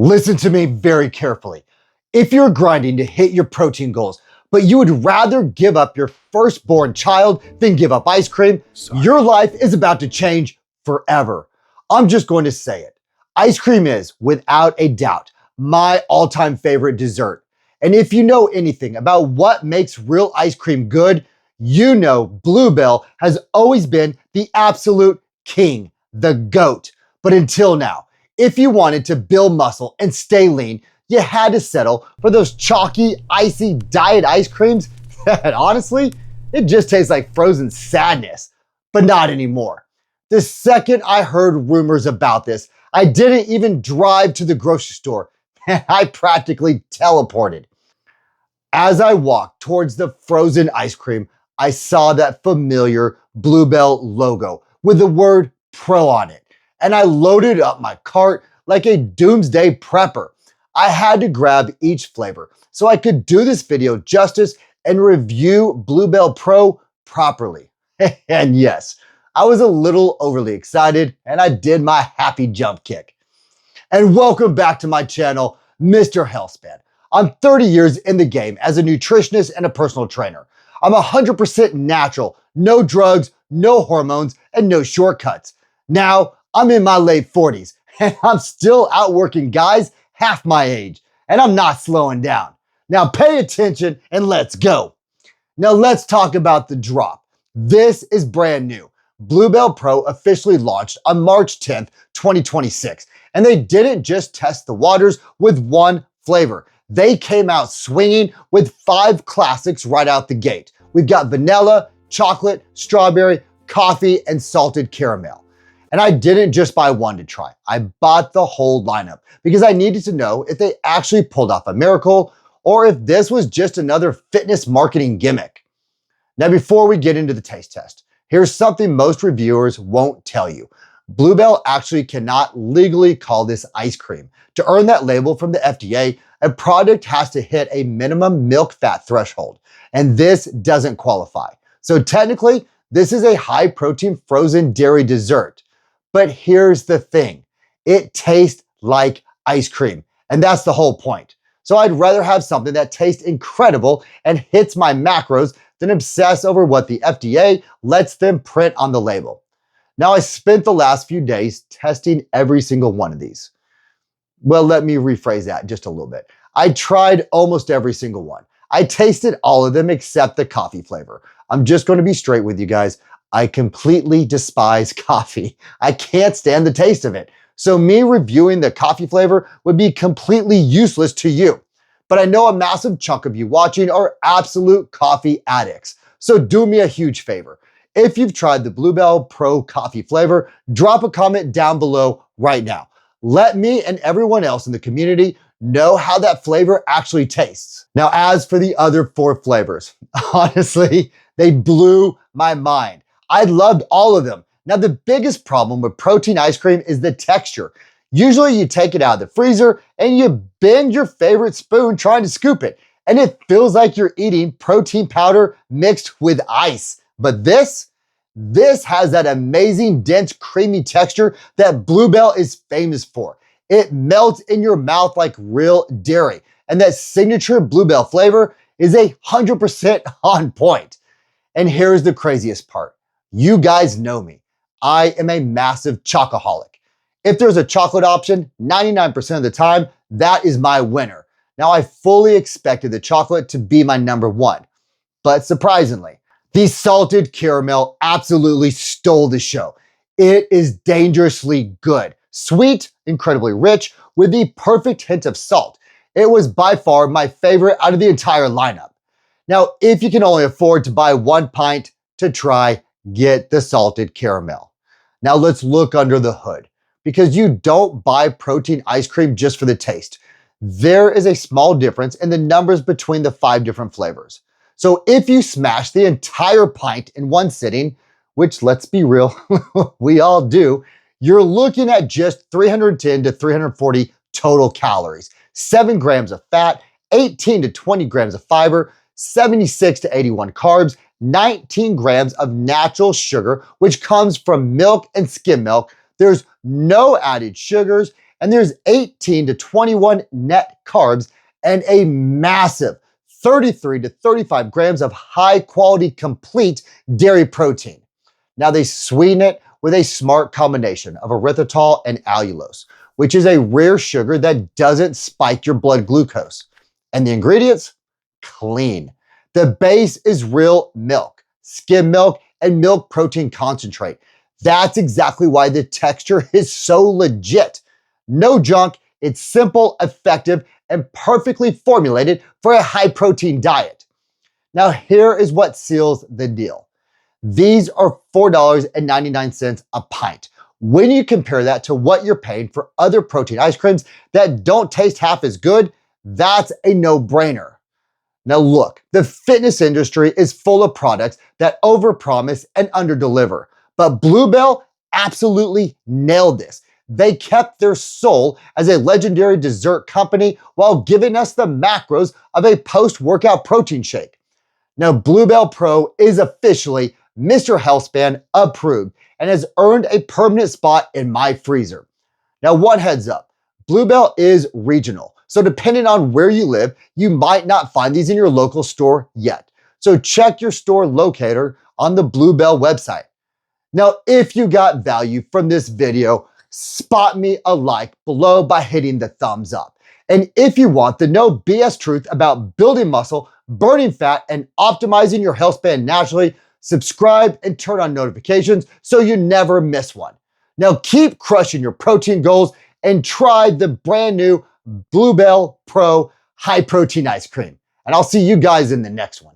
Listen to me very carefully. If you're grinding to hit your protein goals, but you would rather give up your firstborn child than give up ice cream, your life is about to change forever. I'm just going to say it. Ice cream is, without a doubt, my all-time favorite dessert. And if you know anything about what makes real ice cream good, you know Bluebell has always been the absolute king, the GOAT. But until now, if you wanted to build muscle and stay lean, you had to settle for those chalky, icy diet ice creams that honestly, it just tastes like frozen sadness, but not anymore. The second I heard rumors about this, I didn't even drive to the grocery store and I practically teleported. As I walked towards the frozen ice cream, I saw that familiar Bluebell logo with the word Pro on it. And I loaded up my cart like a doomsday prepper. I had to grab each flavor so I could do this video justice and review Bluebell Pro properly. And yes, I was a little overly excited and I did my happy jump kick. And welcome back to my channel, Mr. Healthspan. I'm 30 years in the game as a nutritionist and a personal trainer. I'm 100% natural, no drugs, no hormones, and no shortcuts. Now, I'm in my late 40s and I'm still out working guys half my age, and I'm not slowing down. Now pay attention and let's go. Now let's talk about the drop. This is brand new. Bluebell Pro officially launched on March 10th, 2026, and they didn't just test the waters with one flavor. They came out swinging with 5 classics right out the gate. We've got vanilla, chocolate, strawberry, coffee, and salted caramel. And I didn't just buy one to try. I bought the whole lineup because I needed to know if they actually pulled off a miracle or if this was just another fitness marketing gimmick. Now, before we get into the taste test, here's something most reviewers won't tell you. Bluebell actually cannot legally call this ice cream. To earn that label from the FDA, a product has to hit a minimum milk fat threshold, and this doesn't qualify. So technically, this is a high protein frozen dairy dessert. But here's the thing, it tastes like ice cream, and that's the whole point. So I'd rather have something that tastes incredible and hits my macros than obsess over what the FDA lets them print on the label. Now, I spent the last few days testing every single one of these. Well, let me rephrase that just a little bit. I tried almost every single one. I tasted all of them except the coffee flavor. I'm just going to be straight with you guys. I completely despise coffee. I can't stand the taste of it. So me reviewing the coffee flavor would be completely useless to you. But I know a massive chunk of you watching are absolute coffee addicts. So do me a huge favor. If you've tried the Bluebell Pro coffee flavor, drop a comment down below right now. Let me and everyone else in the community know how that flavor actually tastes. Now, as for the other 4 flavors, honestly, they blew my mind. I loved all of them. Now, the biggest problem with protein ice cream is the texture. Usually you take it out of the freezer and you bend your favorite spoon trying to scoop it, and it feels like you're eating protein powder mixed with ice. But this has that amazing, dense, creamy texture that Bluebell is famous for. It melts in your mouth like real dairy, and that signature Bluebell flavor is 100% on point. And here's the craziest part. You guys know me. I am a massive chocoholic. If there's a chocolate option, 99% of the time, that is my winner. Now, I fully expected the chocolate to be my number 1, but surprisingly, the salted caramel absolutely stole the show. It is dangerously good, sweet, incredibly rich, with the perfect hint of salt. It was by far my favorite out of the entire lineup. Now, if you can only afford to buy 1 pint to try, get the salted caramel. Now let's look under the hood, because you don't buy protein ice cream just for the taste. There is a small difference in the numbers between the 5 different flavors. So if you smash the entire pint in one sitting, which let's be real, we all do, you're looking at just 310 to 340 total calories, 7 grams of fat, 18 to 20 grams of fiber, 76 to 81 carbs, 19 grams of natural sugar, which comes from milk and skim milk. There's no added sugars, and there's 18 to 21 net carbs and a massive 33 to 35 grams of high quality complete dairy protein. Now they sweeten it with a smart combination of erythritol and allulose, which is a rare sugar that doesn't spike your blood glucose. And the ingredients? Clean. The base is real milk, skim milk, and milk protein concentrate. That's exactly why the texture is so legit. No junk, it's simple, effective, and perfectly formulated for a high protein diet. Now here is what seals the deal. These are $4.99 a pint. When you compare that to what you're paying for other protein ice creams that don't taste half as good, that's a no-brainer. Now look, the fitness industry is full of products that overpromise and underdeliver, but Bluebell absolutely nailed this. They kept their soul as a legendary dessert company while giving us the macros of a post-workout protein shake. Now Bluebell Pro is officially Mr. Healthspan approved and has earned a permanent spot in my freezer. Now one heads up, Bluebell is regional. So depending on where you live, you might not find these in your local store yet. So check your store locator on the Bluebell website. Now, if you got value from this video, spot me a like below by hitting the thumbs up. And if you want the no BS truth about building muscle, burning fat, and optimizing your health span naturally, subscribe and turn on notifications so you never miss one. Now keep crushing your protein goals and try the brand new Bluebell Pro high protein ice cream. And I'll see you guys in the next one.